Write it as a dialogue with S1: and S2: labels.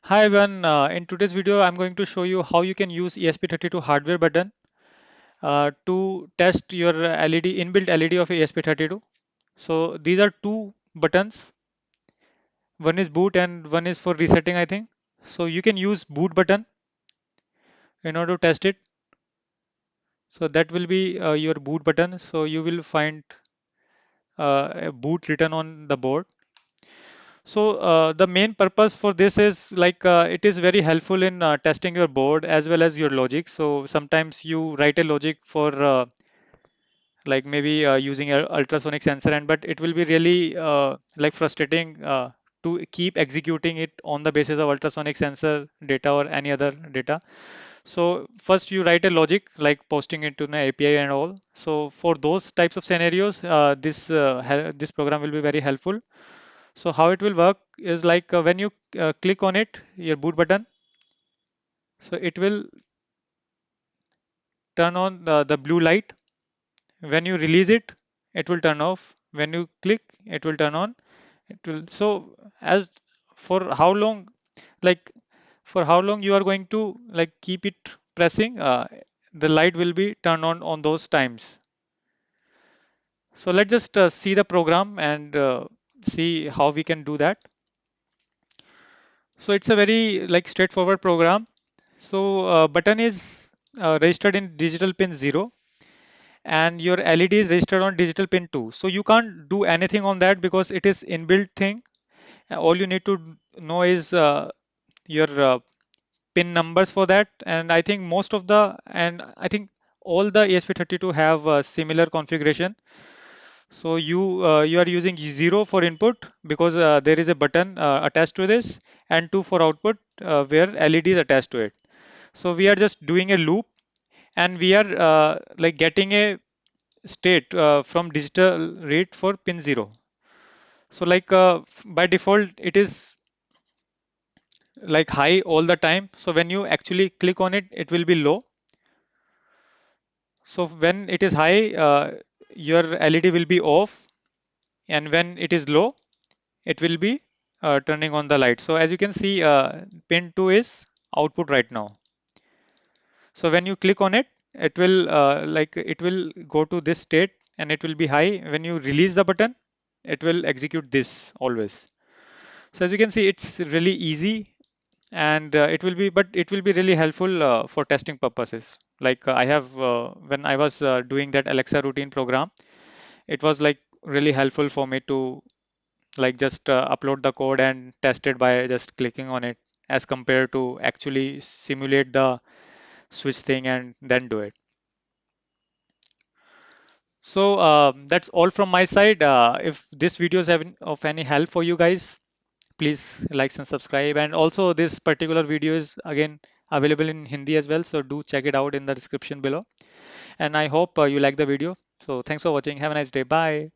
S1: Hi everyone, in today's video I'm going to show you how you can use ESP32 hardware button to test your LED inbuilt LED of ESP32. So these are two buttons, one is boot and one is for resetting I think. So you can use boot button in order to test it. So that will be your boot button. So you will find a boot written on the board. So the main purpose for this is like it is very helpful in testing your board as well as your logic. So sometimes you write a logic for like maybe using a ultrasonic sensor, and but it will be really like frustrating to keep executing it on the basis of ultrasonic sensor data or any other data. So first you write a logic like posting it to an API and all. So for those types of scenarios, this program will be very helpful. So how it will work is like when you click on it, your boot button, so it will turn on the blue light. When you release it, it will turn off. When you click, it will turn on. It will so as for how long, like for how long you are going to like keep it pressing, the light will be turned on those times. So let's just see the program and see how we can do that. So it's a very like straightforward program. So button is registered in digital pin 0 and your LED is registered on digital pin 2. So you can't do anything on that because it is inbuilt thing. All you need to know is your pin numbers for that. And I think most of the, and I think all the ESP32 have similar configuration. So you are using 0 for input because there is a button attached to this, and 2 for output where LED is attached to it. So we are just doing a loop, and we are like getting a state from digital read for pin 0. So like by default it is like high all the time. So when you actually click on it, it will be low. So when it is high, your LED will be off, and when it is low, it will be turning on the light. So as you can see, pin 2 is output right now. So when you click on it, it will like it will go to this state and it will be high. When you release the button, it will execute this always. So as you can see, it's really easy, and it will be really helpful for testing purposes. Like I have when I was doing that Alexa routine program, it was like really helpful for me to like just upload the code and test it by just clicking on it, as compared to actually simulate the switch thing and then do it. So that's all from my side. If this video is having of any help for you guys, please like and subscribe. And also this particular video is again available in Hindi as well, so do check it out in the description below. And I hope you like the video. So thanks for watching. Have a nice day. Bye.